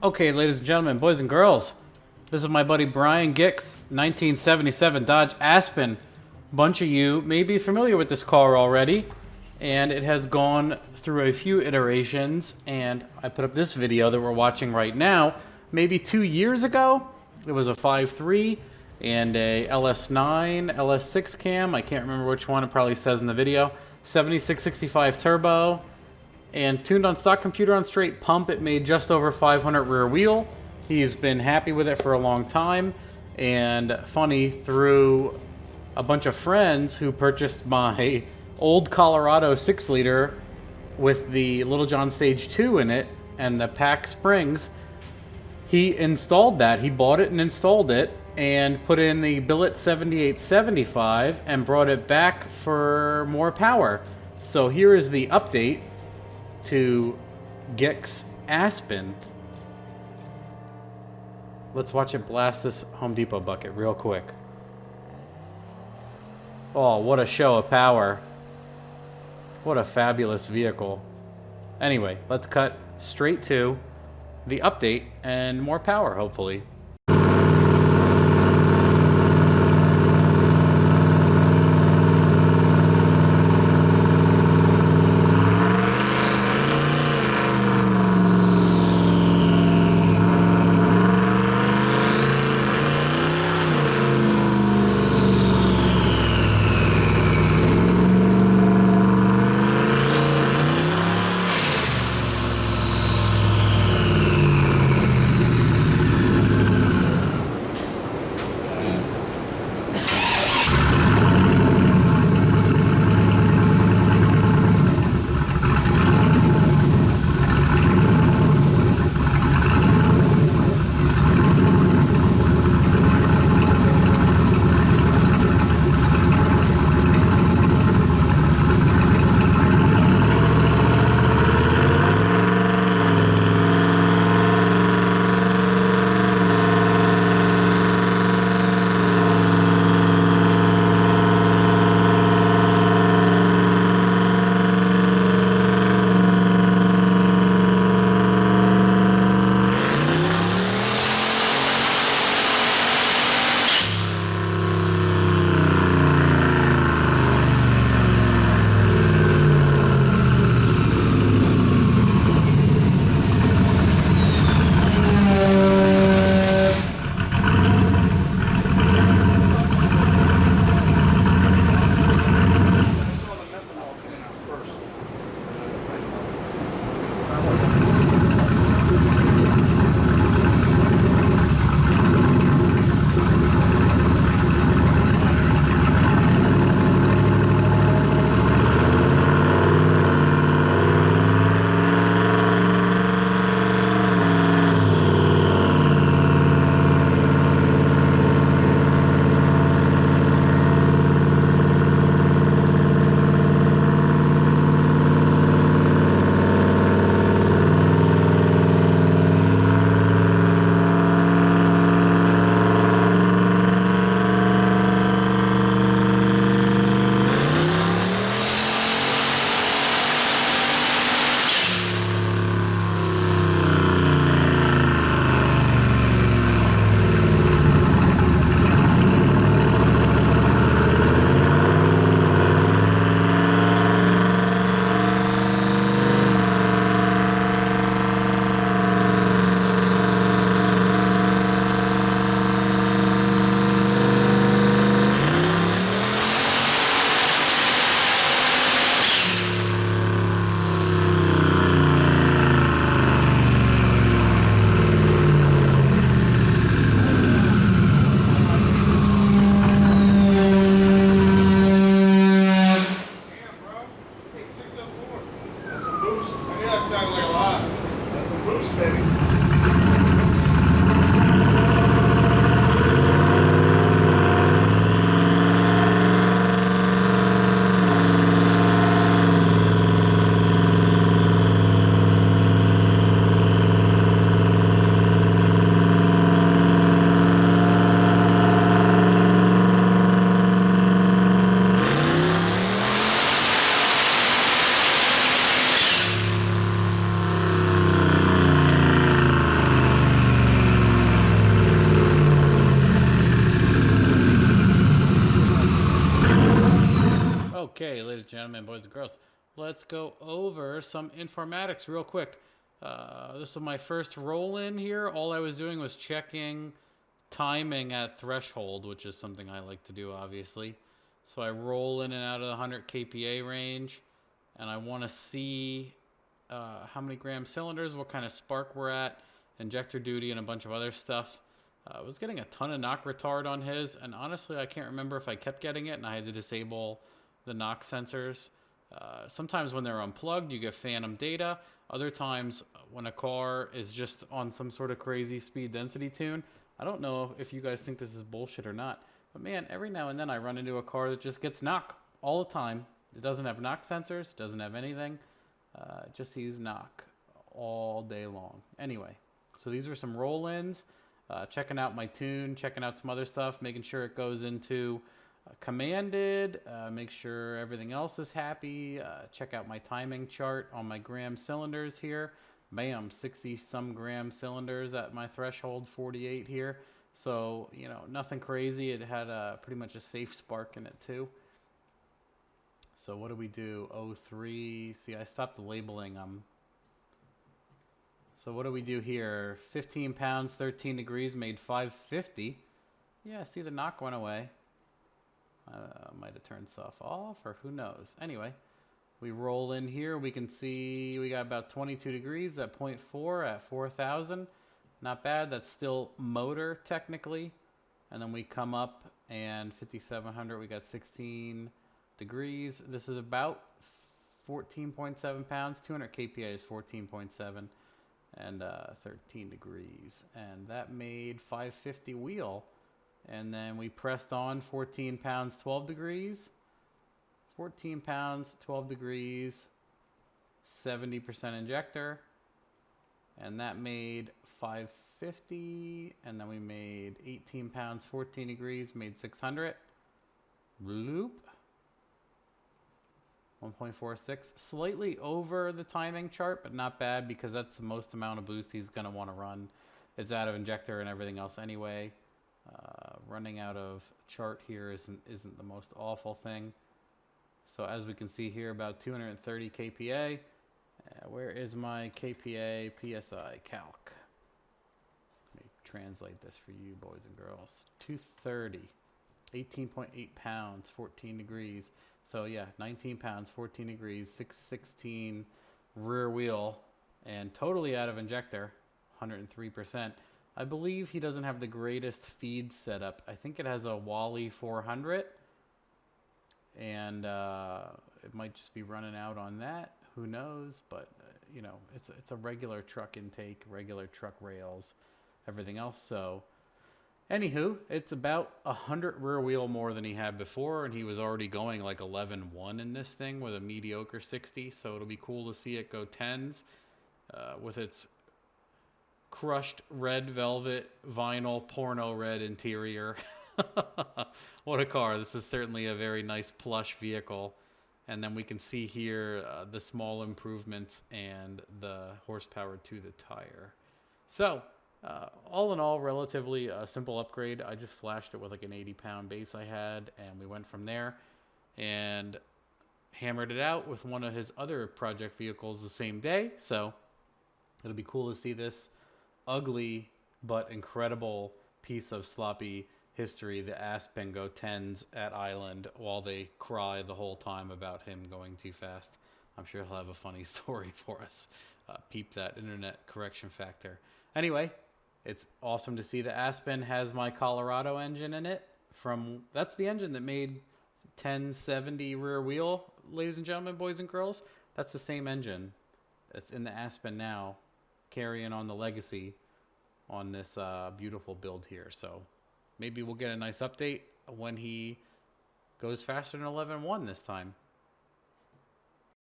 Okay, ladies and gentlemen, boys and girls, this is my buddy Brian Gicks, 1977 Dodge Aspen. Bunch of you may be familiar with this car already, and it has gone through a few iterations, and I put up this video that we're watching right now. Maybe 2 years ago, it was a 5.3 and a LS9, LS6 cam. I can't remember which one, it probably says in the video. 7665 turbo. And tuned on stock computer on straight pump, it made just over 500 rear wheel. He's been happy with it for a long time. And funny, through a bunch of friends who purchased my old Colorado 6-liter with the Little John Stage 2 in it and the pack springs, he installed that. He bought it and installed it and put in the billet 7875 and brought it back for more power. So here is the update to Gicks Aspen. Let's watch it blast this Home Depot bucket real quick. Oh, what a show of power. What a fabulous vehicle. Anyway, let's cut straight to the update and more power, hopefully. gentlemen, boys and girls. Let's go over some informatics real quick. This was my first roll in here. All I was doing was checking timing at threshold, which is something I like to do, obviously. So I roll in and out of the 100 kPa range, and I want to see how many gram cylinders, what kind of spark we're at, injector duty, and a bunch of other stuff. I was getting a ton of knock retard on his, and honestly, I can't remember if I kept getting it and I had to disable the knock sensors. Sometimes when they're unplugged, you get phantom data. Other times, when a car is just on some sort of crazy speed density tune, I don't know if you guys think this is bullshit or not, but man, every now and then I run into a car that just gets knock all the time. It doesn't have knock sensors, doesn't have anything, just sees knock all day long. Anyway, so these are some roll-ins, checking out my tune, checking out some other stuff, making sure it goes into commanded, make sure everything else is happy, check out my timing chart on my gram cylinders here. Bam, 60 some gram cylinders at my threshold, 48 here. So, you know, nothing crazy. It had pretty much a safe spark in it too. So what do we do? 03. See, I stopped the labeling. So what do we do here? 15 pounds, 13 degrees, made 550. Yeah, see, the knock went away. Might have turned stuff off, or who knows. Anyway, we roll in here. We can see we got about 22 degrees at 0.4 at 4,000. Not bad. That's still motor technically. And then we come up and 5,700. We got 16 degrees. This is about 14.7 pounds. 200 kPa is 14.7 and 13 degrees. And that made 550 wheel. And then we pressed on 14 pounds, 12 degrees. 14 pounds, 12 degrees, 70% injector. And that made 550. And then we made 18 pounds, 14 degrees, made 600. Loop. 1.46. Slightly over the timing chart, but not bad because that's the most amount of boost he's going to want to run. It's out of injector and everything else anyway. Running out of chart here isn't the most awful thing. So as we can see here, about 230 kPa. Where is my kPa PSI calc? Let me translate this for you boys and girls. 230, 18.8 pounds, 14 degrees. So yeah, 19 pounds, 14 degrees, 616 rear wheel, and totally out of injector, 103%. I believe he doesn't have the greatest feed setup. I think it has a Wally 400. And it might just be running out on that. Who knows? But, you know, it's a regular truck intake, regular truck rails, everything else. So, anywho, it's about 100 rear wheel more than he had before. And he was already going like 11.1 in this thing with a mediocre 60. So it'll be cool to see it go 10s with its crushed red velvet vinyl porno red interior. What a car. This is certainly a very nice plush vehicle. And then we can see here the small improvements and the horsepower to the tire. So all in all, relatively a simple upgrade. I just flashed it with like an 80-pound base I had, and we went from there and hammered it out with one of his other project vehicles the same day. So it'll be cool to see this ugly but incredible piece of sloppy history, the Aspen go 10s at Island, while they cry the whole time about him going too fast. I'm sure he'll have a funny story for us. Peep that internet correction factor. Anyway, it's awesome to see the Aspen has my Colorado engine in it. That's the engine that made 1070 rear wheel, ladies and gentlemen, boys and girls. That's the same engine that's in the Aspen now, carrying on the legacy on this beautiful build here. So maybe we'll get a nice update when he goes faster than 11.1 this time.